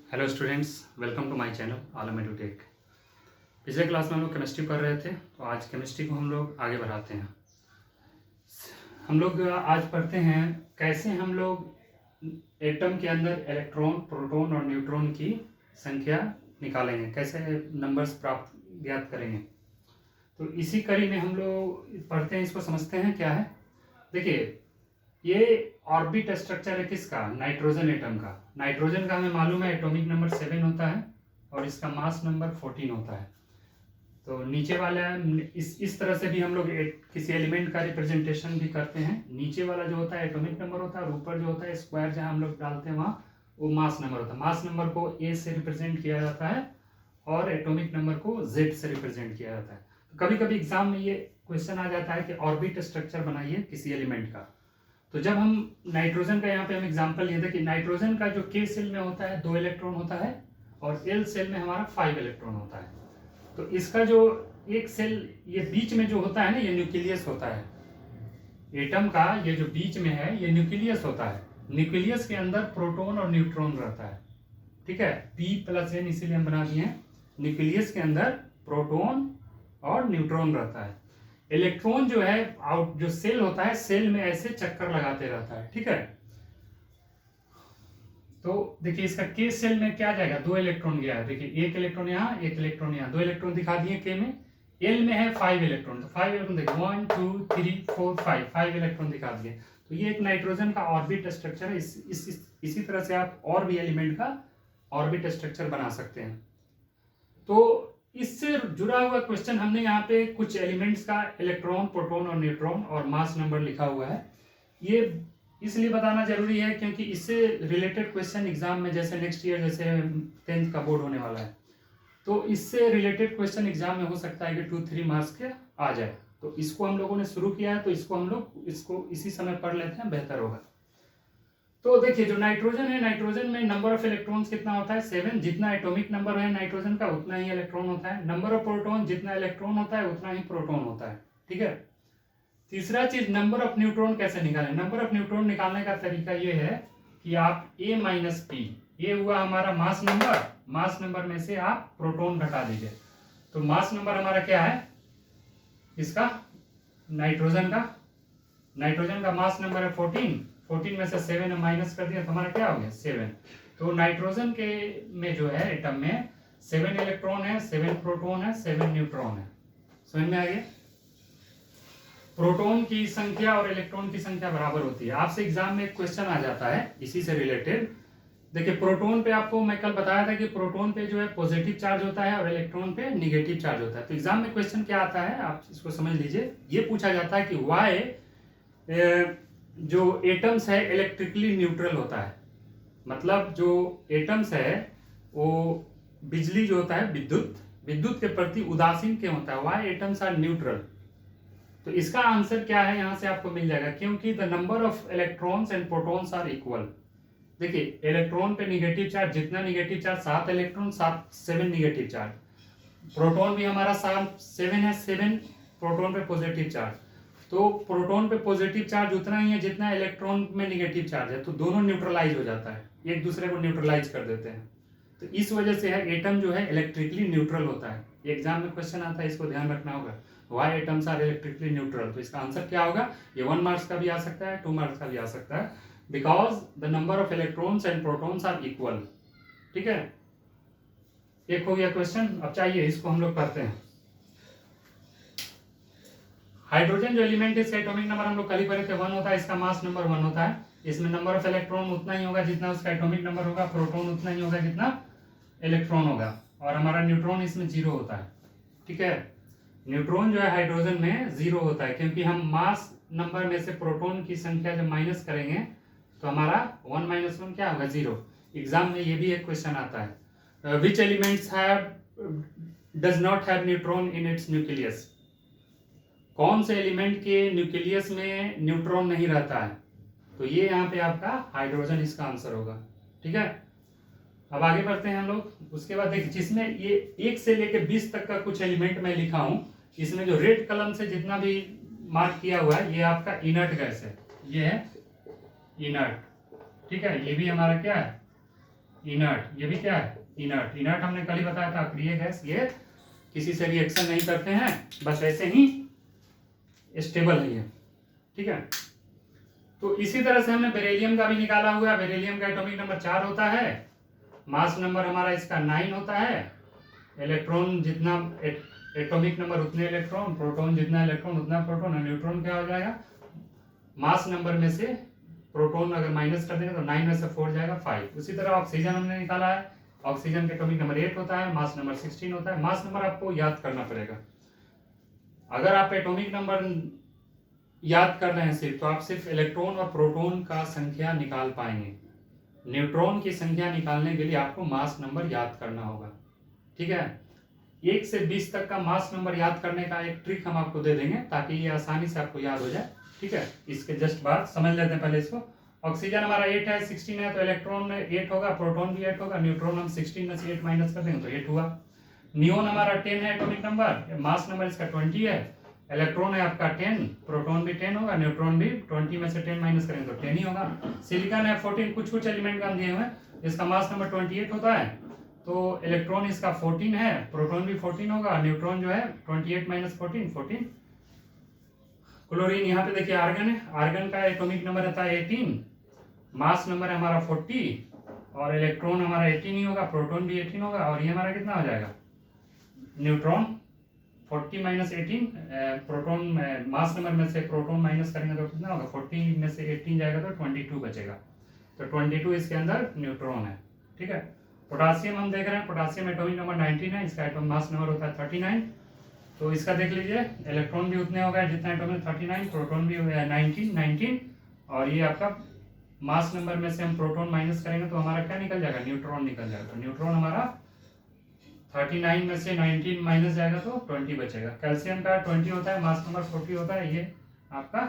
Hello students, welcome to my channel Alam Edutech. पिछले class में हम लोग केमिस्ट्री पढ़ रहे थे, तो आज केमिस्ट्री को हम लोग आगे बढ़ाते हैं। हम लोग आज पढ़ते हैं कैसे हम लोग एटम के अंदर इलेक्ट्रॉन, प्रोटॉन और न्यूट्रॉन की संख्या निकालेंगे, कैसे नंबर्स प्राप्त ज्ञात करेंगे। तो इसी कड़ी में हम लोग पढ़ते हैं, इसको समझते हैं क्या है। देखिए, ये ऑर्बिट स्ट्रक्चर है किसका? नाइट्रोजन एटम का। नाइट्रोजन का हमें मालूम है एटॉमिक नंबर 7 होता है और इसका मास नंबर 14 होता है। तो नीचे वाला इस तरह से भी हम लोग किसी एलिमेंट का रिप्रेजेंटेशन भी करते हैं। नीचे वाला जो होता है एटॉमिक नंबर होता है और ऊपर जो होता है स्क्वायर जहां हम लोग डालते हैं वहाँ वो मास नंबर होता है। मास नंबर को ए से रिप्रेजेंट किया जाता है और एटॉमिक नंबर को जेड से रिप्रेजेंट किया जाता है। तो कभी कभी एग्जाम में ये क्वेश्चन आ जाता है कि ऑर्बिट स्ट्रक्चर बनाइए किसी एलिमेंट का। तो जब हम नाइट्रोजन का यहाँ पे हम एग्जांपल लिए थे कि नाइट्रोजन का जो के सेल में होता है 2 इलेक्ट्रॉन होता है और एल सेल में हमारा 5 इलेक्ट्रॉन होता है। तो इसका जो एक सेल ये बीच में जो होता है ना, ये न्यूक्लियस होता है। एटम का ये जो बीच में है ये न्यूक्लियस होता है। न्यूक्लियस के अंदर प्रोटॉन और न्यूट्रॉन रहता है, ठीक है। P+N इसीलिए हम बना दिए हैं। न्यूक्लियस के अंदर प्रोटॉन और न्यूट्रॉन रहता है। इलेक्ट्रॉन जो है आउट जो सेल होता है, सेल में ऐसे चक्कर लगाते रहता है, ठीक है। तो देखिए इसका के सेल में क्या जाएगा, 2 इलेक्ट्रॉन गया है। देखिए एक इलेक्ट्रॉन यहाँ, एक इलेक्ट्रॉन यहाँ, 2 इलेक्ट्रॉन दिखा दिए के में। एल में है 5 इलेक्ट्रॉन, तो 5 इलेक्ट्रॉन देखिए 1 2 3 4 5 इलेक्ट्रॉन दिखा दिए। तो ये एक नाइट्रोजन का ऑर्बिट स्ट्रक्चर है। इसी तरह से आप और भी एलिमेंट का ऑर्बिट स्ट्रक्चर बना सकते हैं। तो इससे जुड़ा हुआ क्वेश्चन हमने यहाँ पे कुछ एलिमेंट्स का इलेक्ट्रॉन, प्रोटॉन और न्यूट्रॉन और मास नंबर लिखा हुआ है। ये इसलिए बताना जरूरी है क्योंकि इससे रिलेटेड क्वेश्चन एग्जाम में, जैसे नेक्स्ट ईयर जैसे 10th का बोर्ड होने वाला है, तो इससे रिलेटेड क्वेश्चन एग्जाम में हो सकता है कि 2-3 मार्क्स के आ जाए। तो इसको हम लोगों ने शुरू किया है, तो इसको हम लोग इसी समय पढ़ लेते हैं, बेहतर होगा। तो देखिए जो नाइट्रोजन है, नाइट्रोजन में नंबर ऑफ इलेक्ट्रॉन्स कितना होता है? 7। जितना एटॉमिक नंबर है नाइट्रोजन का उतना ही इलेक्ट्रॉन होता है। नंबर ऑफ प्रोटॉन, जितना इलेक्ट्रॉन होता है उतना ही प्रोटॉन होता है, ठीक है। तीसरा चीज, नंबर ऑफ न्यूट्रॉन कैसे निकालें? नंबर ऑफ न्यूट्रॉन निकालने का तरीका ये है कि आप A-P, ये हुआ हमारा मास नंबर, मास नंबर में से आप प्रोटॉन घटा दीजिए। तो मास नंबर हमारा क्या है इसका, नाइट्रोजन का मास नंबर है 14 में से 7 माइनस कर दिया तो हमारा क्या हो गया 7। तो नाइट्रोजन के में जो है एटम में 7 इलेक्ट्रॉन है, 7 प्रोटॉन है, 7 न्यूट्रॉन है। समझ में आ गया? प्रोटॉन की संख्या और इलेक्ट्रॉन की संख्या बराबर होती है। आपसे एग्जाम में एक क्वेश्चन आ जाता है इसी से रिलेटेड। देखिए प्रोटॉन पे आपको मैं कल बताया था कि प्रोटॉन पे जो है पॉजिटिव चार्ज होता है और इलेक्ट्रॉन पे निगेटिव चार्ज होता है। तो एग्जाम में क्वेश्चन क्या आता है, आप इसको समझ लीजिए। ये पूछा जाता है कि वाई जो एटम्स है इलेक्ट्रिकली न्यूट्रल होता है। मतलब जो एटम्स है वो बिजली जो होता है, विद्युत के प्रति उदासीन क्यों होता है? Why atoms are neutral. तो इसका आंसर क्या है यहां से आपको मिल जाएगा, क्योंकि the number of electrons and protons are equal. देखिए इलेक्ट्रॉन पे निगेटिव चार्ज, जितना negative charge 7 electron 7 negative charge. Proton भी हमारा 7 है, 7 प्रोटॉन पे पॉजिटिव चार्ज। तो प्रोटॉन पे पॉजिटिव चार्ज उतना ही है जितना इलेक्ट्रॉन में निगेटिव चार्ज है। तो दोनों न्यूट्रलाइज हो जाता है, एक दूसरे को न्यूट्रलाइज कर देते हैं। तो इस वजह से है एटम जो है इलेक्ट्रिकली न्यूट्रल होता है। एग्जाम में क्वेश्चन आता है, इसको ध्यान रखना होगा। Why atoms are electrically neutral. तो इसका आंसर क्या होगा? ये 1 मार्क्स का भी आ सकता है, 2 मार्क्स का भी आ सकता है, because the number of electrons and protons are equal. ठीक है, एक हो गया क्वेश्चन। अब चाहिए इसको हम लोग पढ़ते हैं। हाइड्रोजन जो एलिमेंट है इसका एटॉमिक नंबर हम लोग कल ही पढ़े थे, 1 होता है। इसका मास नंबर 1 होता है। इसमें नंबर ऑफ इलेक्ट्रॉन उतना ही होगा जितना उसका एटॉमिक नंबर होगा, प्रोटॉन उतना ही होगा जितना इलेक्ट्रॉन होगा, और हमारा न्यूट्रॉन इसमें 0 होता है। ठीक है, न्यूट्रॉन जो है हाइड्रोजन में 0 होता है, क्योंकि हम मास नंबर में से प्रोटॉन की संख्या जब माइनस करेंगे तो हमारा 1 - 1 क्या होगा 0। एग्जाम में ये भी एक क्वेश्चन आता है, विच elements does not have neutron in its nucleus. कौन से एलिमेंट के न्यूक्लियस में न्यूट्रॉन नहीं रहता है? तो ये यहाँ पे आपका हाइड्रोजन इसका आंसर होगा। ठीक है, अब आगे बढ़ते हैं हम लोग। उसके बाद देखिए, जिसमें ये 1 से लेकर 20 तक का कुछ एलिमेंट मैं लिखा हूं, इसमें जो रेड कलम से जितना भी मार्क किया हुआ है ये आपका इनर्ट गैस है। ये है इनर्ट। ठीक है, ये भी हमारा क्या है इनर्ट, ये भी क्या है, इनर्ट। इनर्ट हमने कल ही बताया था, अक्रिय गैस, ये किसी से रिएक्शन नहीं करते हैं, बस ऐसे ही स्टेबल है ये, ठीक है। तो इसी तरह से हमने बेरिलियम का भी निकाला हुआ है। बेरिलियम का एटॉमिक नंबर 4 होता है, मास नंबर हमारा इसका 9 होता है, इलेक्ट्रॉन जितना एटॉमिक नंबर उतने इलेक्ट्रॉन, प्रोटॉन जितना इलेक्ट्रॉन उतना प्रोटॉन, और न्यूट्रॉन क्या हो जाएगा, मास नंबर में से प्रोटॉन अगर माइनस कर देंगे तो 9 में से 4 जाएगा 5। उसी तरह ऑक्सीजन हमने निकाला है, ऑक्सीजन का एटॉमिक नंबर 8 होता है, मास नंबर 16 होता है। मास नंबर आपको याद करना पड़ेगा। अगर आप एटॉमिक नंबर याद कर रहे हैं सिर्फ, तो आप सिर्फ इलेक्ट्रॉन और प्रोटॉन का संख्या निकाल पाएंगे। न्यूट्रॉन की संख्या निकालने के लिए आपको मास नंबर याद करना होगा, ठीक है। 1 से 20 तक का मास नंबर याद करने का एक ट्रिक हम आपको दे देंगे, ताकि ये आसानी से आपको याद हो जाए, ठीक है। इसके जस्ट बाद समझ लेते हैं पहले इसको। ऑक्सीजन हमारा 8 है, 16 है, तो इलेक्ट्रॉन 8 होगा, प्रोटॉन भी 8 होगा, न्यूट्रॉन हम 16 में से 8 माइनस कर देंगे तो 8 हुआ। नियोन हमारा 10 है एटॉमिक नंबर, मास नंबर इसका 20 है, इलेक्ट्रॉन है आपका 10, प्रोटॉन भी 10 होगा, न्यूट्रॉन भी 20 में से 10 माइनस करेंगे तो 10 ही होगा। सिलिकॉन है 14, कुछ कुछ एलिमेंट का हम दिए हुए हैं, इसका मास नंबर 28 होता है, तो इलेक्ट्रॉन इसका 14 है, प्रोटॉन भी 14 होगा, न्यूट्रॉन जो है 28 माइनस 14 14। क्लोरीन यहाँ पे देखिए आर्गन है, आर्गन का एटॉमिक नंबर रहता है 18, मास नंबर है हमारा 40, और इलेक्ट्रॉन हमारा 18 ही होगा, प्रोटॉन भी 18 होगा, और ये हमारा कितना हो जाएगा, neutron 40 minus 18, proton mass number में से प्रोटॉन माइनस करेंगे तो कितना होगा, 40 में से 18 जाएगा तो 22 बचेगा, तो 22 इसके अंदर न्यूट्रॉन है, ठीक है। पोटासियम हम देख रहे हैं, पोटासियम एटॉमिक नंबर 19 है, इसका एटॉमिक मास नंबर होता है 39, तो इसका देख लीजिए, इलेक्ट्रॉन भी उतने हो गए जितना एटॉमिक 39, प्रोटॉन भी 19, और ये आपका मास नंबर में से हम प्रोटॉन माइनस करेंगे तो हमारा क्या निकल जाएगा, न्यूट्रॉन निकल जाएगा। तो न्यूट्रॉन हमारा 39 में से 19 माइनस जाएगा तो 20 बचेगा। कैल्शियम का 20 होता है, मास नंबर 40 होता है, ये आपका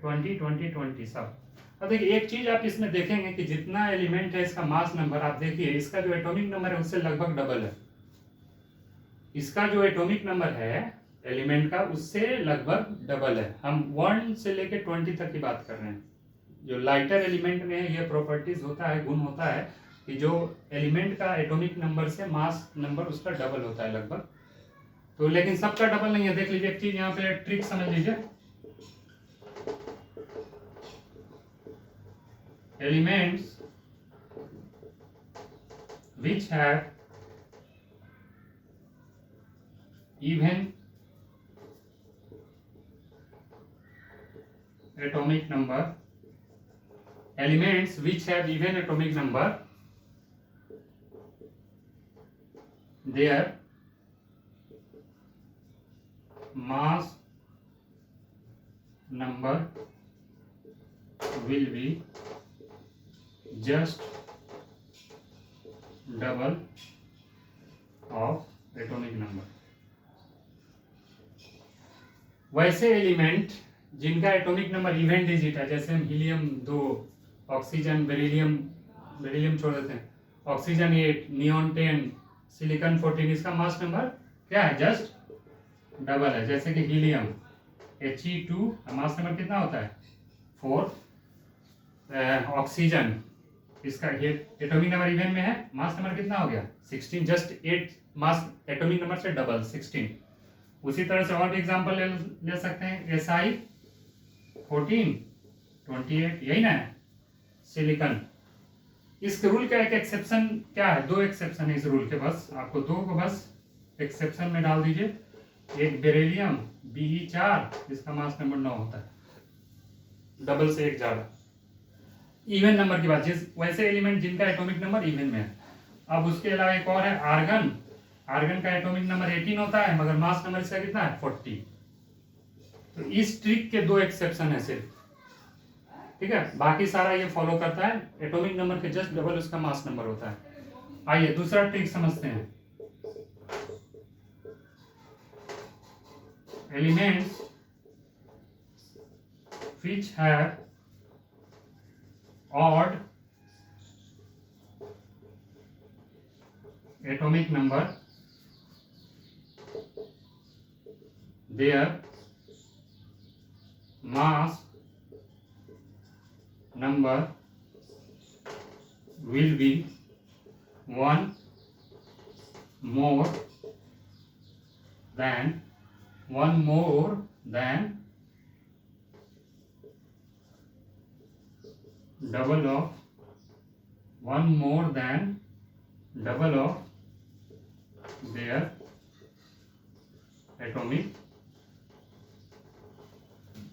20 20 20 सब। अब देखिए एक चीज आप इसमें देखेंगे कि जितना एलिमेंट है इसका मास नंबर, आप देखिए इसका जो एटॉमिक नंबर है उससे लगभग डबल है। इसका जो एटॉमिक नंबर है एलिमेंट का उससे लगभग डबल है। हम 1 से लेके 20 तक की बात कर रहे हैं। जो लाइटर एलिमेंट में ये प्रॉपर्टीज होता है, गुण होता है कि जो एलिमेंट का एटॉमिक नंबर से मास नंबर उसका डबल होता है लगभग। तो लेकिन सबका डबल नहीं है। देख लीजिए एक चीज यहाँ पे ट्रिक समझ लीजिए, elements which have even atomic number, elements which have even atomic number, their mass number will be just double of atomic number। वैसे एलिमेंट जिनका एटॉमिक नंबर इवन डिजिट है, जैसे हम हीलियम 2, ऑक्सीजन, बेरिलियम छोड़ देते हैं, ऑक्सीजन 8, नियोन 10, सिलिकॉन 14, इसका mass number क्या है, जस्ट डबल है। जैसे कि हीलियम He2 मास नंबर कितना होता है 4, ऑक्सीजन इसका ये एटॉमिक नंबर इवन में है, मास नंबर कितना हो गया 16, जस्ट 8 मास एटॉमिक नंबर से डबल 16। उसी तरह से और भी एग्जांपल ले सकते हैं, Si 14 28, यही ना है, सिलिकॉन। इस रूल का एक एक्सेप्शन क्या है, 2 एक्सेप्शन है इस रूल के, बस आपको 2 को बस एक्सेप्शन में डाल दीजिए। एक बेरिलियम Be4 जिसका मास नंबर 9 होता है, डबल से एक ज्यादा, इवन नंबर की बात, जिस वैसे एलिमेंट जिनका एटॉमिक नंबर इवन में है। अब उसके अलावा एक और है आर्गन, आर्गन का एटॉमिक नंबर 18 होता है मगर मास नंबर इसका कितना है 40। तो इस ट्रिक के 2 एक्सेप्शन है सिर्फ, ठीक है, बाकी सारा ये फॉलो करता है, एटॉमिक नंबर के जस्ट डबल उसका मास नंबर होता है। आइए दूसरा ट्रिक समझते हैं, elements which have odd atomic number, their mass number will be 1 more than double of their atomic.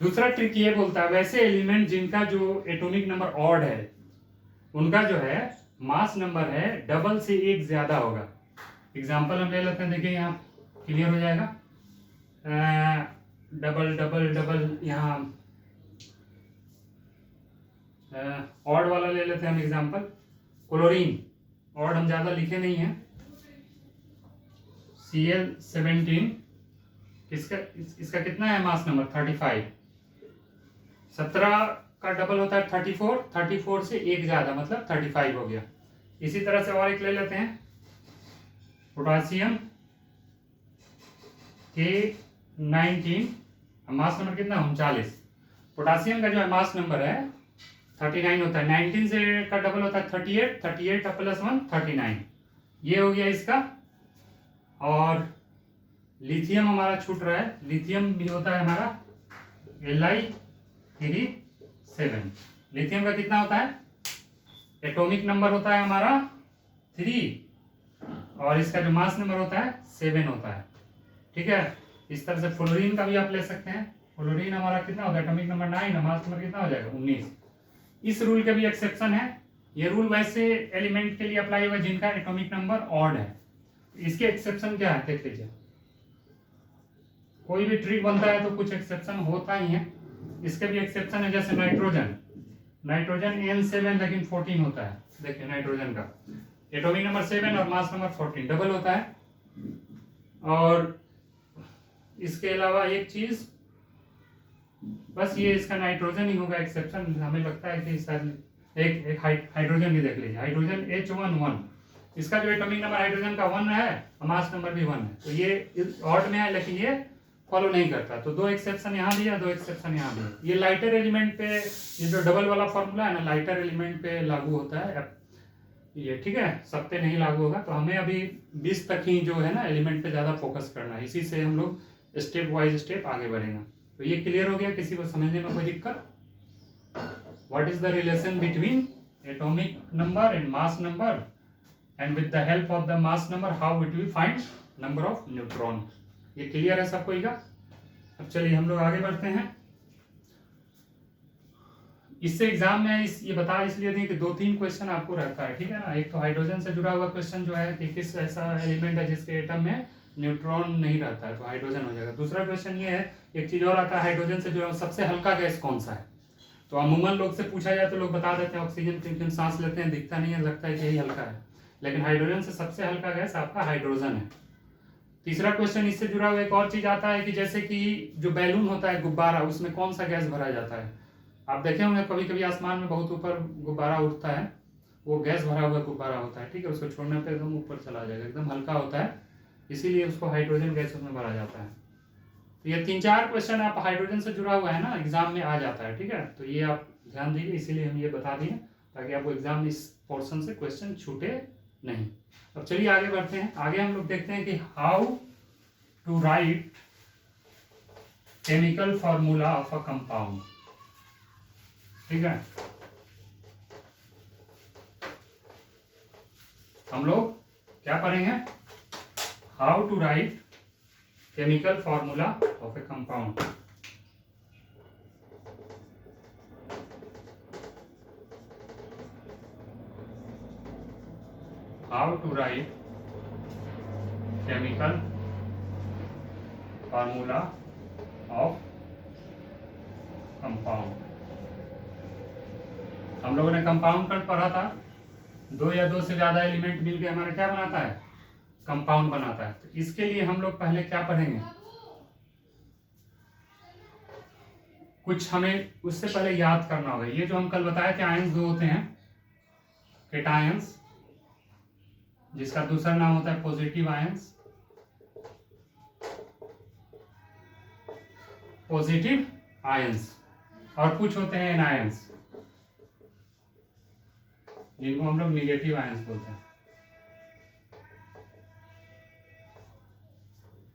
दूसरा ट्रिक ये बोलता है वैसे एलिमेंट जिनका जो एटॉमिक नंबर ऑड है उनका जो है मास नंबर है डबल से एक ज्यादा होगा। एग्जांपल हम ले लेते हैं, देखिए यहाँ क्लियर हो जाएगा। डबल डबल डबल यहाँ ऑड वाला ले लेते हैं हम एग्जांपल। क्लोरीन ऑड हम ज्यादा लिखे नहीं है। Cl17 इसका कितना है मास नंबर 35। 17 का डबल होता है 34, 34 से एक ज्यादा मतलब 35 हो गया। इसी तरह से और एक ले लेते हैं पोटासियम K19, मास नंबर कितना 39। पोटासियम का जो है मास नंबर है 39 होता है। 19 से का डबल होता है 38, 38 प्लस 1 39, ये हो गया इसका। और लिथियम हमारा छूट रहा है, लिथियम भी होता है हमारा Li37। लिथियम का कितना होता है, एटॉमिक नंबर होता है हमारा 3 और इसका जो मास नंबर होता है 7 होता है। ठीक है, इस तरह से फ्लोरीन का भी आप ले सकते हैं। फ्लोरीन हमारा कितना होता है, एटॉमिक नंबर 9, मास नंबर कितना हो जाएगा 19। इस रूल के भी एक्सेप्शन है। ये रूल वैसे एलिमेंट के लिए अप्लाई होगा जिनका एटॉमिक नंबर ऑड है। इसके एक्सेप्शन क्या है देख लीजिए। कोई भी ट्रिक बनता है तो कुछ एक्सेप्शन होता ही है। इसके भी एक्सेप्शन है, जैसे नाइट्रोजन N7 लेकिन 14 होता है। देखिए नाइट्रोजन का एटॉमिक नंबर 7 और मास नंबर 14 डबल होता है। और इसके अलावा एक चीज बस ये इसका नाइट्रोजन ही होगा एक्सेप्शन। हमें लगता है कि शायद एक हाइड्रोजन भी देख लीजिए, हाइड्रोजन H11, इसका जो एटॉमिक नंबर हाइड्रोजन का 1 है, मास नंबर भी 1 है। तो ये ऑड में है लेकिन ये फॉलो नहीं करता। तो 2 एक्सेप्शन यहाँ दिया, 2 एक्सेप्शन यहाँ दिया। ये लाइटर एलिमेंट पे, ये जो डबल वाला फॉर्मूला है ना, लाइटर एलिमेंट पे लागू होता है ये। ठीक है, सब पे नहीं लागू होगा। तो हमें अभी 20 तक ही जो है ना एलिमेंट पे ज्यादा फोकस करना है। इसी से हम लोग स्टेप वाइज स्टेप आगे बढ़ेंगे। तो ये क्लियर हो गया, किसी को समझने में कोई दिक्कत? What is the relation between atomic number and mass number, and with the help of the mass number how it will find number of neutron। ये क्लियर है सबको? अब चलिए हम लोग आगे बढ़ते हैं। इससे एग्जाम में ये बता इसलिए दें कि 2-3 क्वेश्चन आपको रहता है। ठीक है ना, एक तो हाइड्रोजन से जुड़ा हुआ क्वेश्चन जो है कि किस ऐसा एलिमेंट है जिसके एटम में न्यूट्रॉन नहीं रहता है, तो हाइड्रोजन हो जाएगा। दूसरा क्वेश्चन ये है, एक चीज और आता है हाइड्रोजन से जुड़ा सबसे हल्का गैस कौन सा है। तो अमूमन लोग से पूछा जाए तो लोग बता देते हैं ऑक्सीजन, क्योंकि सांस लेते हैं दिखता नहीं है, लगता है कि यही हल्का है। लेकिन हाइड्रोजन से सबसे हल्का गैस आपका हाइड्रोजन है। तीसरा क्वेश्चन इससे जुड़ा हुआ एक और चीज आता है कि जैसे कि जो बैलून होता है गुब्बारा, उसमें कौन सा गैस भरा जाता है। आप देखे होंगे कभी कभी आसमान में बहुत ऊपर गुब्बारा उड़ता है, वो गैस भरा हुआ गुब्बारा होता है। ठीक है, उसको छोड़ने पे एकदम ऊपर चला जाएगा, एकदम हल्का होता है, इसीलिए उसको हाइड्रोजन गैस उसमें भरा जाता है। तो ये 3-4 क्वेश्चन आप हाइड्रोजन से जुड़ा हुआ है ना, एग्जाम में आ जाता है। ठीक है, तो ये आप ध्यान दीजिए, इसीलिए हम ये बता दिए ताकि आपको एग्जाम में इस पोर्शन से क्वेश्चन छूटे नहीं। अब चलिए आगे बढ़ते हैं। आगे हम लोग देखते हैं कि how to write chemical formula of a compound. ठीक है, हम लोग क्या पढ़ेंगे, how to write chemical formula of a compound. How to write chemical formula of compound. हम लोगों ने कंपाउंड का पढ़ा था, 2 या 2 से ज्यादा एलिमेंट मिलकर हमारा क्या बनाता है, कंपाउंड बनाता है। तो इसके लिए हम लोग पहले क्या पढ़ेंगे, कुछ हमें उससे पहले याद करना होगा। ये जो हम कल बताए थे आयंस 2 होते हैं, केटायंस, जिसका दूसरा नाम होता है पॉजिटिव आयंस, पॉजिटिव आयंस, और कुछ होते हैं एनायंस जिनको हम लोग निगेटिव आयंस बोलते हैं।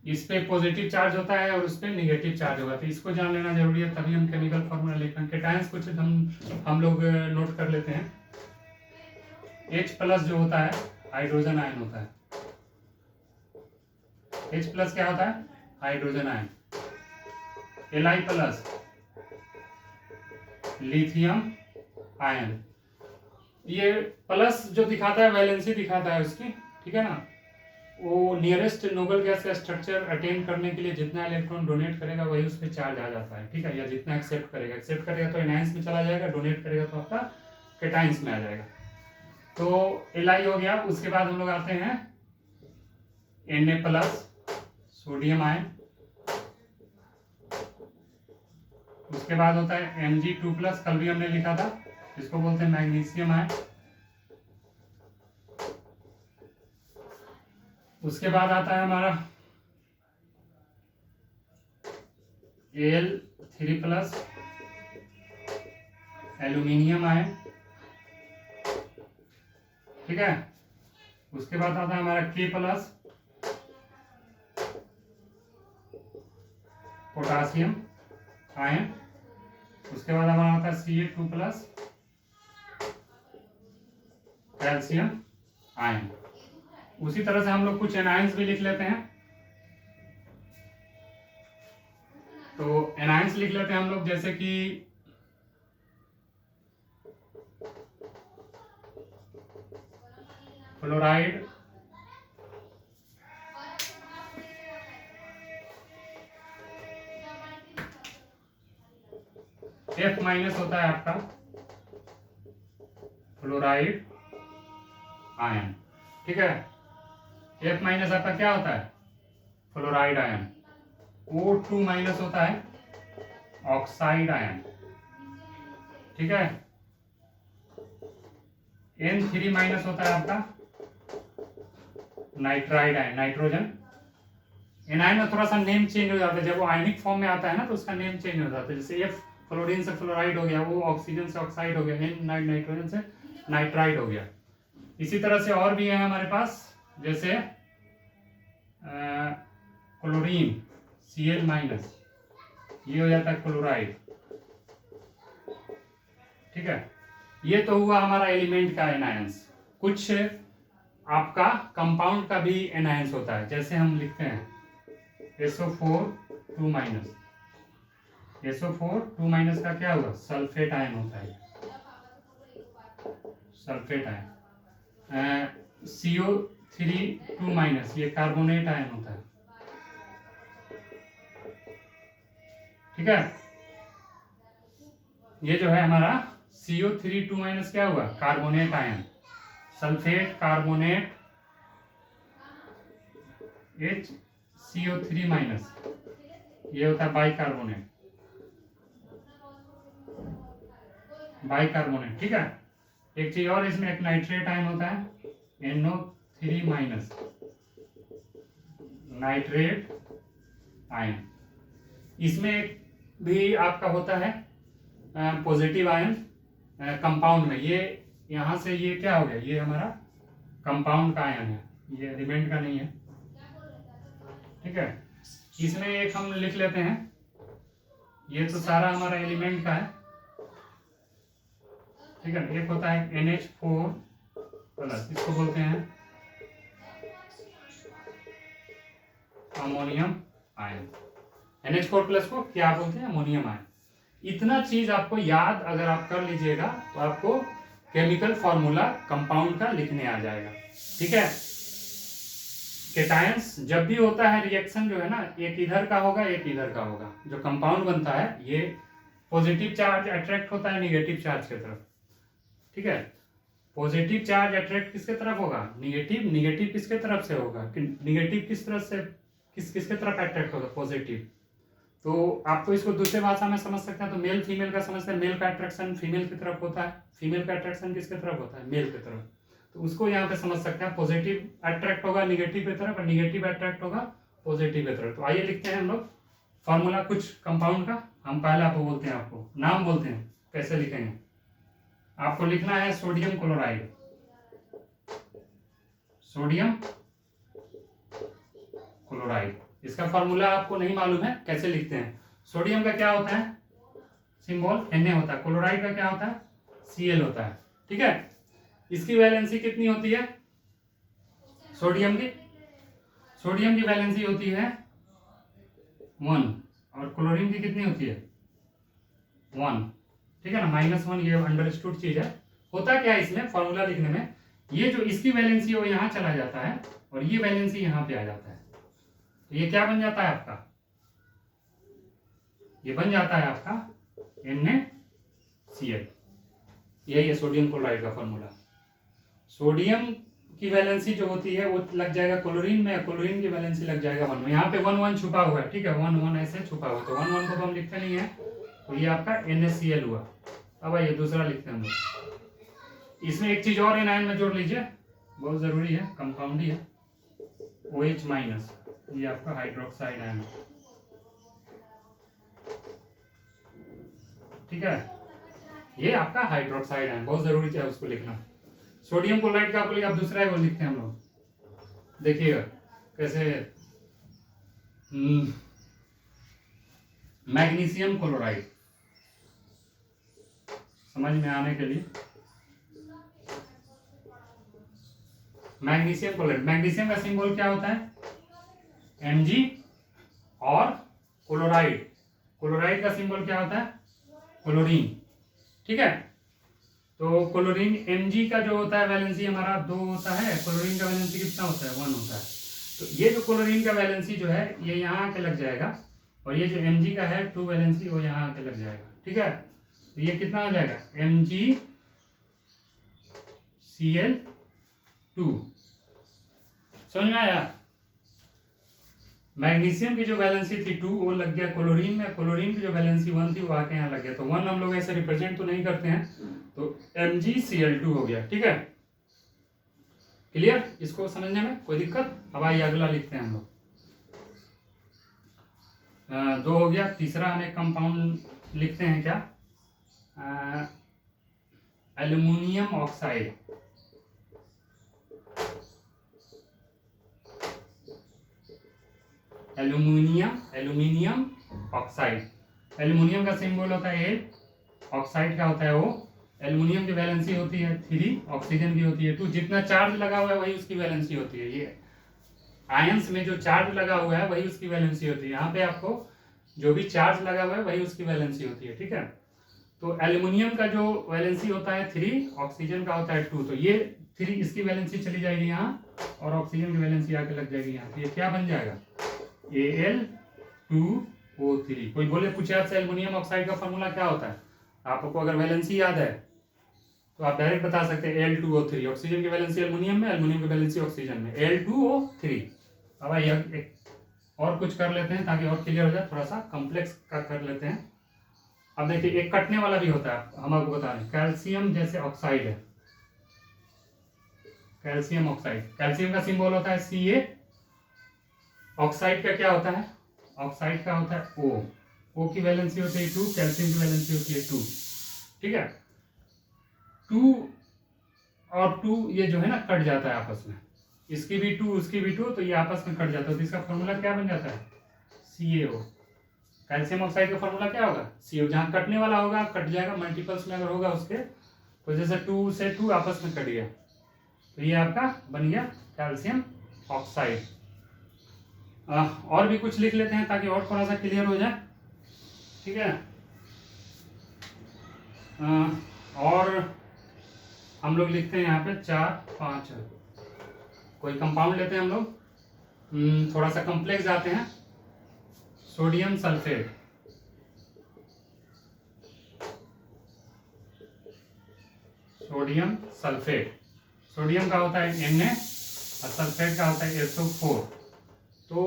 इस पे पॉजिटिव चार्ज होता है और उस पे निगेटिव चार्ज होगा, तो इसको जान लेना जरूरी है, तभी हम केमिकल फॉर्मूला लिखेंगे। केटायंस कुछ हम लोग नोट कर लेते हैं। H प्लस जो होता है हाइड्रोजन आयन होता है। H प्लस क्या होता है? Hydrogen ion. Li plus lithium ion. ये प्लस जो दिखाता है वैलेंसी दिखाता है उसकी, ठीक है ना। वो नियरेस्ट नोबल गैस का स्ट्रक्चर अटेन करने के लिए जितना इलेक्ट्रॉन डोनेट करेगा वही उस पर चार्ज आ जाता है, ठीक है। या जितना एक्सेप्ट करेगा तो एनायंस में चला जाएगा, डोनेट करेगा तो आपका केटायंस में आ जाएगा। तो Li हो गया। उसके बाद हम लोग आते हैं Na प्लस सोडियम आयन। उसके बाद होता है Mg2 प्लस, कल भी हमने लिखा था, इसको बोलते हैं मैग्नीशियम आयन। उसके बाद आता है हमारा Al3 प्लस एल्यूमिनियम आयन, ठीक है। उसके बाद आता है हमारा K प्लस पोटासियम आयन। उसके बाद हमारा आता है Ca2 प्लस कैल्शियम आयन। उसी तरह से हम लोग कुछ एनायंस भी लिख लेते हैं। तो एनायंस लिख लेते हैं हम लोग, जैसे कि फ्लोराइड, F माइनस होता है आपका फ्लोराइड आयन, ठीक है। F माइनस आपका क्या होता है? Fluoride ion. O2 माइनस होता है ऑक्साइड आयन, ठीक है। N3 माइनस होता है आपका नाइट्राइड आयन, नाइट्रोजन। एनायन में थोड़ा सा नेम चेंज हो जाता है, जब वो आयनिक फॉर्म में आता है ना तो उसका नेम चेंज हो जाता है। जैसे F फ्लोरीन से फ्लोराइड हो गया, वो ऑक्सीजन से ऑक्साइड हो गया, N नाइट्रोजन से नाइट्राइड हो गया। इसी तरह से और भी है हमारे पास, जैसे क्लोरीन Cl माइनस, ये हो जाता है क्लोराइड, ठीक है। ये तो हुआ हमारा एलिमेंट का एनायंस। कुछ आपका कंपाउंड का भी एनायंस होता है, जैसे हम लिखते हैं SO4 2 माइनस। SO4 2 माइनस का क्या हुआ? सल्फेट आयन होता है, सल्फेट आयन। CO3 2 माइनस, ये कार्बोनेट आयन होता है, ठीक है। ये जो है हमारा CO3 2 माइनस क्या हुआ? Carbonate ion. Sulphate, carbonate, HCO3 minus, ये होता है बाइकार्बोनेट, बाइकार्बोनेट, ठीक है। एक चीज और, इसमें एक नाइट्रेट आयन होता है NO3 माइनस, नाइट्रेट आयन। इसमें भी आपका होता है पॉजिटिव आयन कंपाउंड में। ये यहां से ये क्या हो गया? ये हमारा कंपाउंड का आयन है, ये एलिमेंट का नहीं है, ठीक है। इसमें एक हम लिख लेते हैं, ये तो सारा हमारा एलिमेंट का है, ठीक है। एक होता है NH4 प्लस, इसको बोलते हैं अमोनियम आयन। NH4 प्लस को क्या बोलते हैं? Ammonium ion. इतना चीज आपको याद अगर आप कर लीजिएगा तो आपको केमिकल फॉर्मूला कंपाउंड का लिखने आ जाएगा, ठीक है। केटायंस जब भी होता है रिएक्शन जो है ना, एक इधर का होगा एक इधर का होगा। जो कंपाउंड बनता है ये पॉजिटिव चार्ज अट्रैक्ट होता है निगेटिव चार्ज की तरफ, ठीक है। पॉजिटिव चार्ज अट्रैक्ट किसके तरफ होगा? निगेटिव। निगेटिव किसके तरफ से होगा? निगेटिव किस तरफ से किसके तरफ अट्रैक्ट होगा? पॉजिटिव। तो आप तो इसको दूसरे भाषा में समझ सकते हैं, तो मेल फीमेल का समझते हैं। मेल का अट्रैक्शन फीमेल की तरफ होता है, फीमेल का अट्रैक्शन किसके तरफ होता है? मेल की तरफ। तो उसको यहाँ पे समझ सकते हैं, पॉजिटिव अट्रैक्ट होगा निगेटिव की तरफ और निगेटिव अट्रैक्ट होगा पॉजिटिव की तरफ। तो आइए लिखते हैं हम लोग फॉर्मूला कुछ कंपाउंड का। हम पहले आपको बोलते हैं, आपको नाम बोलते हैं, कैसे लिखेंगे आपको लिखना है। सोडियम क्लोराइड, सोडियम क्लोराइड, इसका फॉर्मूला आपको नहीं मालूम है, कैसे लिखते हैं। सोडियम का क्या होता है सिंबल Na होता है, क्लोराइड का क्या होता है Cl होता है, ठीक है। इसकी वैलेंसी कितनी होती है सोडियम की वैलेंसी होती है 1 और क्लोरीन की कितनी होती है 1, ठीक है ना, -1। ये अंडरस्टूड चीज है। होता क्या है इसमें फॉर्मूला लिखने में, ये जो इसकी वैलेंसी है वो यहाँ चला जाता है और ये वैलेंसी यहाँ पे आ जाता है, तो ये क्या बन जाता है आपका, ये बन जाता है आपका NaCl। यही है सोडियम क्लोराइड का फॉर्मूला। सोडियम की वैलेंसी जो होती है वो लग जाएगा क्लोरीन में, क्लोरीन की वैलेंसी लग जाएगा 1 में। यहाँ पे 1 छुपा हुआ है, ठीक है, 1 ऐसे छुपा हुआ है, तो 1 को तो हम लिखते नहीं है, तो ये आपका NaCl हुआ। अब आइए दूसरा लिखते हैं हम लोग। इसमें एक चीज और एनायन में जोड़ लीजिए, बहुत जरूरी है, कंपाउंड ही है, OH-, ये आपका हाइड्रोक्साइड आयन, ठीक है, ये आपका हाइड्रोक्साइड आयन, बहुत जरूरी है उसको लिखना। सोडियम क्लोराइड का आप दूसरा है वो लिखते हैं हम लोग, देखिएगा कैसे। मैग्नीशियम क्लोराइड, समझ में आने के लिए, मैग्नीशियम क्लोराइड, मैग्नीशियम का सिंबल क्या होता है Mg, और क्लोराइड का सिंबल क्या होता है क्लोरीन, ठीक है। तो क्लोरीन Mg का जो होता है वैलेंसी हमारा 2 होता है, क्लोरीन का वैलेंसी कितना होता है 1 होता है। तो ये जो क्लोरीन का वैलेंसी जो है ये यहाँ आके लग जाएगा, और ये जो Mg का है 2 वैलेंसी वो यहाँ आके लग जाएगा, ठीक है। तो ये कितना हो जाएगा MgCl2, समझ में आया। मैग्नीशियम की जो वैलेंसी थी 2 वो लग गया क्लोरीन में, क्लोरीन की जो वैलेंसी 1 थी वो आके यहाँ लग गया, तो 1 हम लोग ऐसे रिप्रेजेंट तो नहीं करते हैं, तो MgCl2 हो गया, ठीक है। क्लियर, इसको समझने में कोई दिक्कत। अब आइए अगला लिखते हैं हम लोग। 2 हो गया, तीसरा हम एक कंपाउंड लिखते हैं क्या, aluminium oxide, aluminium oxide. Aluminium का सिंबल होता है Al, ऑक्साइड का होता है O। एल्युमिनियम की वैलेंसी होती है 3, ऑक्सीजन की होती है 2। जितना चार्ज लगा हुआ है वही उसकी वैलेंसी होती है, ये आयंस में जो चार्ज लगा हुआ है वही उसकी वैलेंसी होती है। यहाँ पे आपको जो भी चार्ज लगा हुआ है वही उसकी वैलेंसी होती है, ठीक है। तो एल्युमिनियम का जो वैलेंसी होता है 3, ऑक्सीजन का होता है 2, तो ये 3 इसकी वैलेंसी चली जाएगी यहाँ और ऑक्सीजन की वैलेंसी आके लग जाएगी यहाँ, तो ये क्या बन जाएगा Al2O3। कोई बोले पूछे आपसे एल्युमिनियम ऑक्साइड का फॉर्मूला क्या होता है, आपको अगर वैलेंसी याद है तो आप डायरेक्ट बता सकते हैं Al2O3। ऑक्सीजन की वैलेंसी एल्युमिनियम में, एल्युमिनियम की वैलेंसी ऑक्सीजन में, Al2O3। अब आइए एक और कुछ कर लेते हैं ताकि और क्लियर हो जाए, थोड़ा सा कॉम्प्लेक्स का कर लेते हैं। अब देखिए एक कटने वाला भी होता है, हम आपको बता रहे हैं, कैल्शियम जैसे ऑक्साइड है, कैल्शियम ऑक्साइड, कैल्शियम का सिंबल होता है Ca। ऑक्साइड का क्या होता है, ऑक्साइड का होता है O की वैलेंसी होती है 2, कैल्शियम की वैलेंसी होती है 2, ठीक है। 2 और 2 ये जो है ना कट जाता है आपस में, इसकी भी 2 उसकी भी 2, तो ये आपस में कट जाता है, तो इसका फॉर्मूला क्या बन जाता है CaO। कैल्शियम ऑक्साइड का फॉर्मूला क्या होगा CO, जहाँ कटने वाला होगा कट जाएगा, मल्टीपल्स में अगर होगा उसके, तो जैसे 2 से 2 आपस में कट गया तो ये आपका बन गया कैल्शियम ऑक्साइड। और भी कुछ लिख लेते हैं ताकि और थोड़ा सा क्लियर हो जाए, ठीक है। और हम लोग लिखते हैं यहाँ पे 4, 5, कोई कंपाउंड लेते हैं हम लोग, थोड़ा सा कॉम्प्लेक्स जाते हैं। Sodium sulphate, sodium sulphate, sodium का होता है Na और सल्फेट का होता है SO4। तो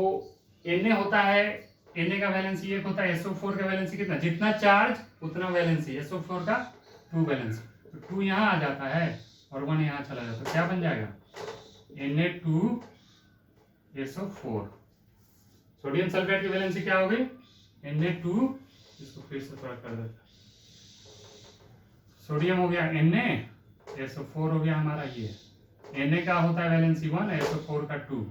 Na होता है, Na का वैलेंसी 1 होता है, SO4 का वैलेंसी कितना, जितना चार्ज उतना वैलेंसी, SO4 का 2 वैलेंसी, तो 2 यहाँ आ जाता है और 1 यहाँ चला जाता है, क्या बन जाएगा Na2SO4। सोडियम सल्फेट की वैलेंसी क्या हो गई Na2, इसको फिर से थोड़ा कर देते, सोडियम हो गया Na, SO4 हो गया हमारा ये, Na का होता है वैलेंसी 1, SO4 का 2,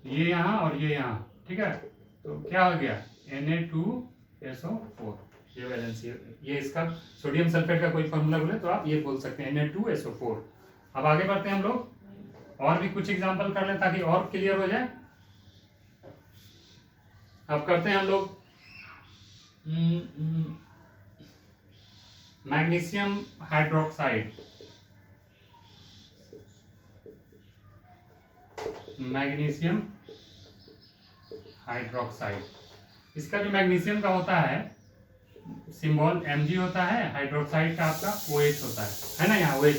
ये यहाँ और ये यहाँ, ठीक है। तो क्या हो गया Na2SO4, ये वैलेंसी। ये इसका सोडियम सल्फेट का कोई फॉर्मूला बोले तो आप ये बोल सकते हैं Na2SO4। अब आगे बढ़ते हैं हम लोग, और भी कुछ एग्जांपल कर लें ताकि और क्लियर हो जाए। अब करते हैं हम लोग मैग्नीशियम हाइड्रोक्साइड। मैग्नीशियम हाइड्रोक्साइड, इसका जो मैग्नीशियम का होता है सिंबल Mg होता है, हाइड्रोक्साइड का आपका OH होता है ना, यहाँ OH,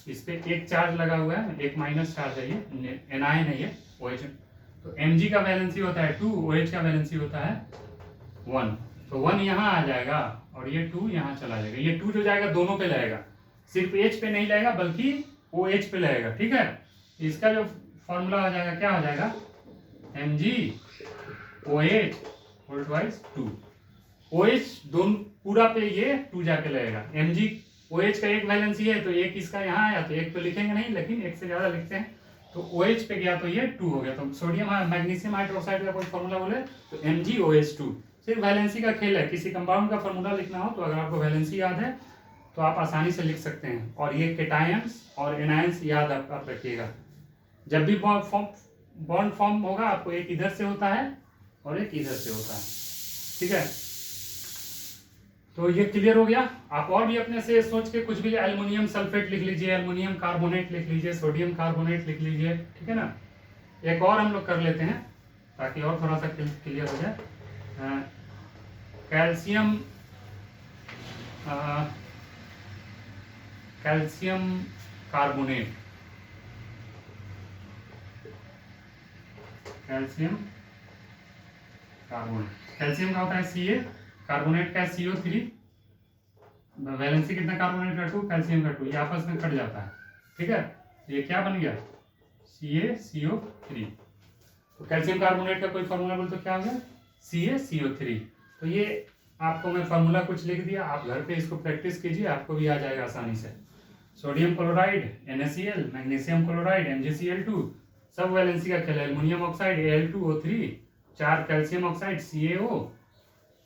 इस पे एक चार्ज लगा हुआ है, एक माइनस चार्ज है, ये एनायन है ये OH। तो Mg का वैलेंसी होता है 2, OH का वैलेंसी होता है 1, तो 1 यहाँ आ जाएगा और ये 2 यहाँ चला जाएगा। ये 2 जो जाएगा दोनों पे लगेगा, सिर्फ H पे नहीं लगेगा बल्कि OH पे लगेगा, ठीक है। इसका जो फॉर्मूला हो जाएगा, क्या हो जाएगा, MgOH होल ट्वाइस 2। OH दोनों पूरा पे ये 2 जाके लगेगा। MgOH का एक वैलेंसी है तो एक इसका यहाँ आया तो एक तो लिखेंगे नहीं, लेकिन एक से ज्यादा लिखते हैं, तो OH पे गया तो ये 2 हो गया। तो सोडियम मैग्नीशियम हाइड्रोक्साइड का कोई फॉर्मूला बोले तो MgOH2। सिर्फ वैलेंसी का खेल है, किसी कंपाउंड का फॉर्मूला लिखना हो तो अगर आपको वैलेंसी याद है तो आप आसानी से लिख सकते हैं। और ये केटायंस और एनायंस याद आप रखिएगा, जब भी बॉन्ड फॉर्म होगा आपको एक इधर से होता है और एक इधर से होता है, ठीक है। तो ये क्लियर हो गया। आप और भी अपने से सोच के कुछ भी, एल्युमिनियम सल्फेट लिख लीजिए, एल्युमिनियम कार्बोनेट लिख लीजिए, सोडियम कार्बोनेट लिख लीजिए, ठीक है ना। एक और हम लोग कर लेते हैं ताकि और थोड़ा सा क्लियर हो जाए। Calcium carbonate, calcium carbonate, calcium का होता है Ca, कार्बोनेट का CO3, वैलेंसी कितना कार्बोनेट का 2, कैल्शियम का 2, ये आपस में कट जाता है, ठीक है। ये क्या बन गया CaCO3। तो कैल्शियम कार्बोनेट का कोई फॉर्मूला बोल तो क्या हो गया CaCO3। तो ये आपको मैं फॉर्मूला कुछ लिख दिया, आप घर पे इसको प्रैक्टिस कीजिए, आपको भी आ जाएगा आसानी से। Sodium chloride NaCl, magnesium chloride MgCl2, सब वैलेंसी का खेल है। Aluminium oxide Al2O3, 4 calcium oxide CaO,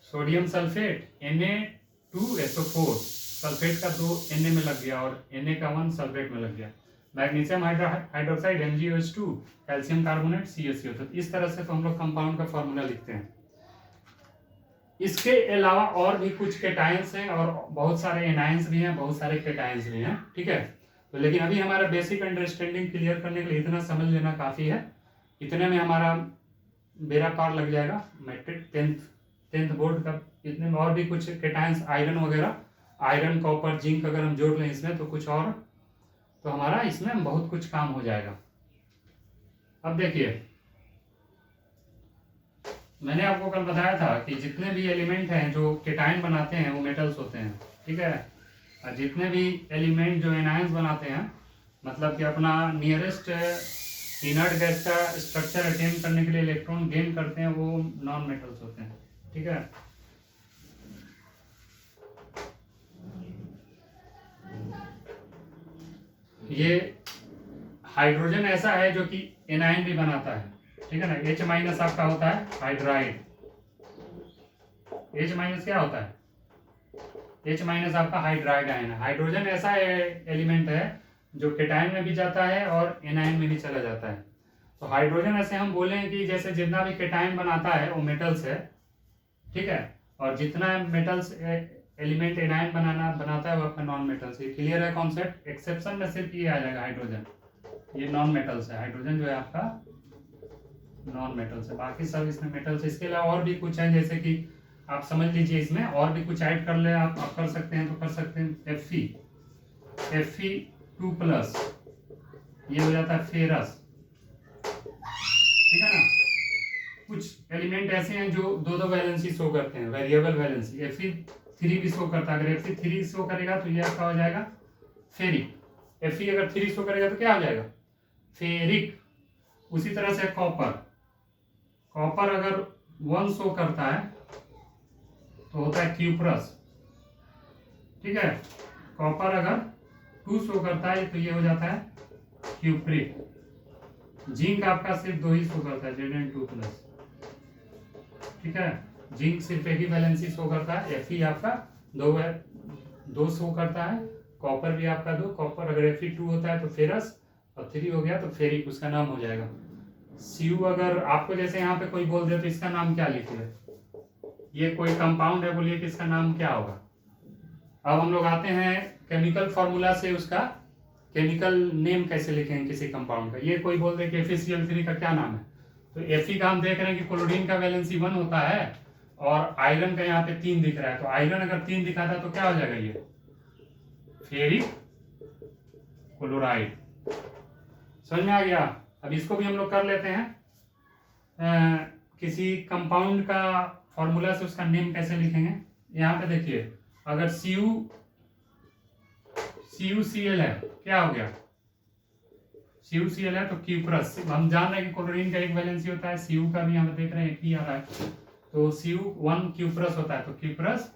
sodium sulphate Na2SO4, sulphate का 2 Na में लग गया और Na का 1 सल्फेट में लग गया। Magnesium hydroxide MgOH2, calcium carbonate CaCO। तो इस तरह से तो हम लोग कंपाउंड का फॉर्मूला लिखते हैं। इसके अलावा और भी कुछ केटायंस हैं और बहुत सारे एनायंस भी हैं, बहुत सारे केटायंस भी हैं, ठीक है। तो लेकिन अभी हमारा बेसिक अंडरस्टैंडिंग क्लियर करने के लिए इतना समझ लेना काफ़ी है। इतने में हमारा बेड़ा पार लग जाएगा मैट्रिक 10th बोर्ड का। इतने में और भी कुछ केटायंस, आयरन वगैरह, आयरन कॉपर जिंक अगर हम जोड़ लें इसमें तो कुछ और, तो हमारा इसमें बहुत कुछ काम हो जाएगा। अब देखिए, मैंने आपको कल बताया था कि जितने भी एलिमेंट हैं जो केटायन बनाते हैं वो मेटल्स होते हैं, ठीक है। और जितने भी एलिमेंट जो एनायंस बनाते हैं, मतलब कि अपना नियरेस्ट इनर्ट गैस का स्ट्रक्चर अटेन करने के लिए इलेक्ट्रॉन गेन करते हैं, वो नॉन मेटल्स होते हैं, ठीक है। ये हाइड्रोजन ऐसा है जो कि एनायन भी बनाता है, ठीक है ना। H- आपका होता है हाइड्राइड। H- क्या होता है, H- आपका हाइड्राइड आयन है। हाइड्रोजन ऐसा एलिमेंट है जो केटायन में भी जाता है और एनायन में भी चला जाता है। तो हाइड्रोजन ऐसे हम बोलें कि जैसे जितना भी केटायन बनाता है वो मेटल्स है, ठीक है। और जितना मेटल्स एलिमेंट एनायन बनाता है वो आपका नॉन मेटल्स। ये क्लियर है कॉन्सेप्ट। एक्सेप्शन में सिर्फ ये आ जाएगा हाइड्रोजन, ये नॉन मेटल्स है। हाइड्रोजन जो है आपका नॉन मेटल्स है, बाकी सब इसमें मेटल्स। इसके अलावा और भी कुछ है, जैसे कि आप समझ लीजिए इसमें और भी कुछ ऐड कर ले आप कर सकते हैं तो कर सकते हैं। Fe2+, ये हो जाता है फेरस, ठीक है ना। कुछ एलिमेंट ऐसे हैं जो दो वैलेंसी शो करते हैं, वेरिएबल वैलेंसी। Fe3 भी शो करता है, अगर Fe3 शो करेगा तो ये आपका हो जाएगा फेरिक। Fe अगर 3 शो करेगा तो क्या हो जाएगा फेरिक। उसी तरह से कॉपर अगर 1 शो करता है तो होता है क्यूप्रस, ठीक है। कॉपर अगर 2 शो करता है तो ये हो जाता है क्यूप्रिक। जिंक आपका सिर्फ 2 ही शो करता है, Zn2+, ठीक है। जिंक सिर्फ एक ही वैलेंसी शो करता है, Fe आपका दो शो करता है, कॉपर भी आपका 2, कॉपर अगर Fe 2 होता है तो फेरस, और 3 हो गया तो फेरिक, उसका नाम हो जाएगा। Cu अगर आपको जैसे यहाँ पे कोई बोल दे तो इसका नाम क्या लिखे, ये कोई कंपाउंड है, बोलिए कि इसका नाम क्या होगा। अब हम लोग आते हैं केमिकल फॉर्मूला से, उसका केमिकल नेम कैसे लिखेंगे किसी कंपाउंड का। ये कोई बोल दे कि FeCl3 का क्या नाम है, तो Fe का हम देख रहे हैं कि क्लोरीन का वैलेंसी 1 होता है और आयरन का यहाँ पे 3 दिख रहा है, तो आयरन अगर 3 दिखाता तो क्या हो जाएगा, ये फेरिक क्लोराइड। समझ में आ गया। अब इसको भी हम लोग कर लेते हैं, किसी कंपाउंड का फॉर्मूला से उसका नेम कैसे लिखेंगे। यहाँ पे देखिए, अगर CuCl है, क्या हो गया, CuCl है तो क्यूप्रस। हम जान रहे हैं कि क्लोरीन का एक वैलेंसी होता है, Cu का भी हम देख रहे हैं एक ही आ रहा है, तो Cu1 क्यूप्रस होता है, तो क्यूप्रस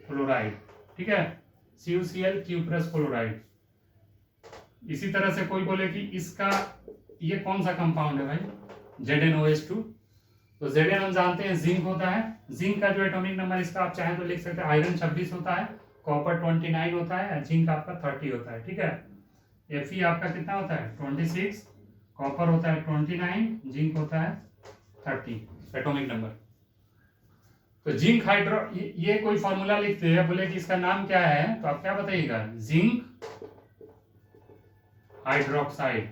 क्लोराइड, ठीक है। CuCl cuprous chloride. इसी तरह से कोई बोले कि इसका ये कौन सा कंपाउंड है भाई, ZnOH2, तो Zn हम जानते हैं जिंक होता है। जिंक का जो एटॉमिक नंबर इसका आप चाहें तो लिख सकते हैं, आयरन 26 होता है, कॉपर 29 होता है, जिंक आपका 30 होता है, ठीक है। Fe आपका कितना होता है 26, कॉपर होता है 29, जिंक होता है 30 एटॉमिक नंबर। तो जिंक हाइड्रो, ये कोई फॉर्मूला लिखते हैं, बोले कि इसका नाम क्या है, तो आप क्या बताइएगा, जिंक हाइड्रोक्साइड,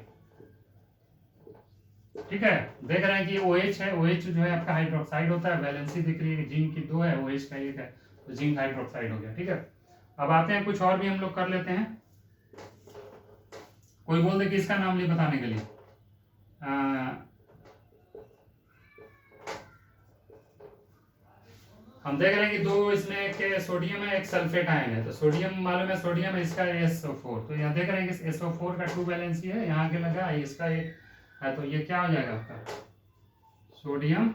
ठीक है। देख रहे हैं कि OH है, OH जो है आपका हाइड्रोक्साइड होता है, वैलेंसी दिख रही है, जिंक की 2 है, OH का 1 है, तो जिंक हाइड्रोक्साइड हो गया, ठीक है। अब आते हैं कुछ और भी हम लोग कर लेते हैं। कोई बोल दे कि इसका नाम नहीं बताने के लिए, हम देख रहे हैं कि 2 इसमें एक सोडियम है, एक सल्फेट आयन है, तो सोडियम मालूम है, सोडियम है, इसका SO4, तो यहाँ देख रहे हैं कि SO4 का 2 वैलेंसी है, यहाँ के लगा है, इसका 1 है, तो ये क्या हो जाएगा आपका सोडियम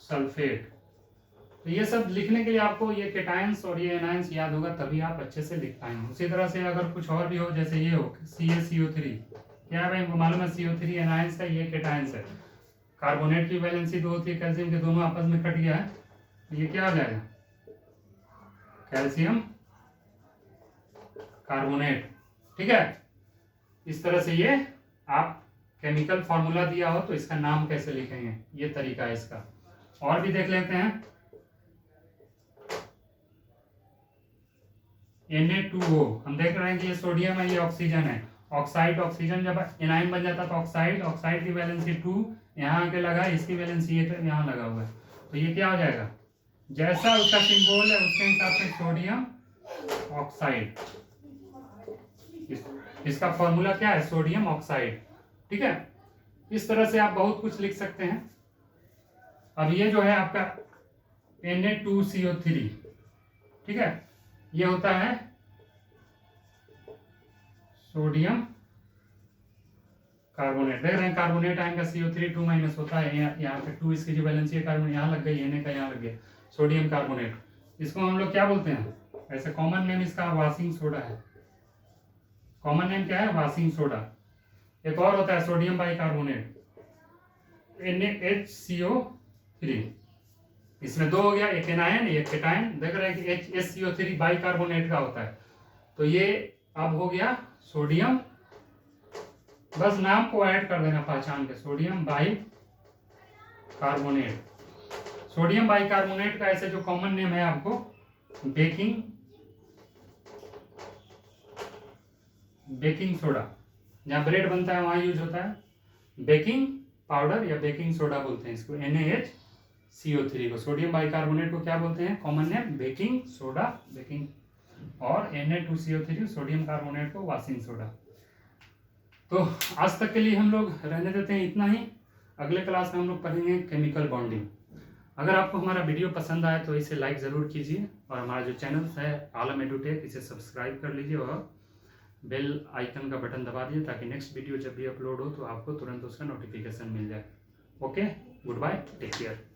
सल्फेट। तो ये सब लिखने के लिए आपको ये केटायंस और ये एनायंस याद होगा, तभी आप अच्छे से लिख पाएंगे। उसी तरह से अगर कुछ और भी हो, जैसे ये हो CaCO3, क्या है भाई, इनको मालूम है CO3 एनायंस है, ये केटायंस है। कार्बोनेट की वैलेंसी 2 होती है, कैल्शियम के दोनों आपस में कट गया है, तो ये क्या हो जाएगा, कैल्शियम कार्बोनेट, ठीक है। इस तरह से ये आप केमिकल फॉर्मूला दिया हो तो इसका नाम कैसे लिखेंगे, ये तरीका है इसका। और भी देख लेते हैं, Na2O, हम देख रहे हैं कि ये सोडियम है, ये ऑक्सीजन है, ऑक्साइड ऑक्सीजन जब एनाइन बन जाता है तो ऑक्साइड, ऑक्साइड की वैलेंसी 2 यहाँ के लगा, इसकी वैलेंसी यहाँ लगा हुआ है, तो ये क्या हो जाएगा, जैसा उसका सिंबल है उसके हिसाब से सोडियम ऑक्साइड। इसका फॉर्मूला क्या है, सोडियम ऑक्साइड, ठीक है। इस तरह से आप बहुत कुछ लिख सकते हैं। अब ये जो है आपका Na2CO3, ठीक है, ये होता है सोडियम कार्बोनेट। देख रहे हैं कार्बोनेट आएगा, CO3 2- होता है, यहाँ पे 2 इसकी जो वैलेंसी है कार्बन यहाँ लग गई, Na का यहाँ लग गया, सोडियम कार्बोनेट। इसको हम लोग क्या बोलते हैं, ऐसे कॉमन नेम इसका वाशिंग सोडा है। कॉमन नेम क्या है, वाशिंग सोडा। एक और होता है सोडियम बाइकार्बोनेट, NaHCO3, इसमें 2 हो गया, एक एनायन एक केटायन। देख रहे हैं कि HCO3 बाइकार्बोनेट का होता है, तो ये अब हो गया सोडियम, बस नाम को ऐड कर देना पहचान के, सोडियम बाइकार्बोनेट। सोडियम बाइकार्बोनेट का ऐसे जो कॉमन नेम है आपको बेकिंग सोडा, जहाँ ब्रेड बनता है वहां यूज होता है, बेकिंग पाउडर या बेकिंग सोडा बोलते हैं इसको, NaHCO3 को। सोडियम बाइकार्बोनेट को क्या बोलते हैं, common name baking soda, baking, और Na2CO3 सोडियम कार्बोनेट को वाशिंग सोडा। तो आज तक के लिए हम लोग रहने देते हैं इतना ही। अगले क्लास में हम लोग पढ़ेंगे केमिकल बॉन्डिंग। अगर आपको हमारा वीडियो पसंद आए तो इसे लाइक ज़रूर कीजिए, और हमारा जो चैनल है आलम एडुटेक, इसे सब्सक्राइब कर लीजिए और बेल आइकन का बटन दबा दीजिए, ताकि नेक्स्ट वीडियो जब भी अपलोड हो तो आपको तुरंत उसका नोटिफिकेशन मिल जाए। Okay, goodbye, take care.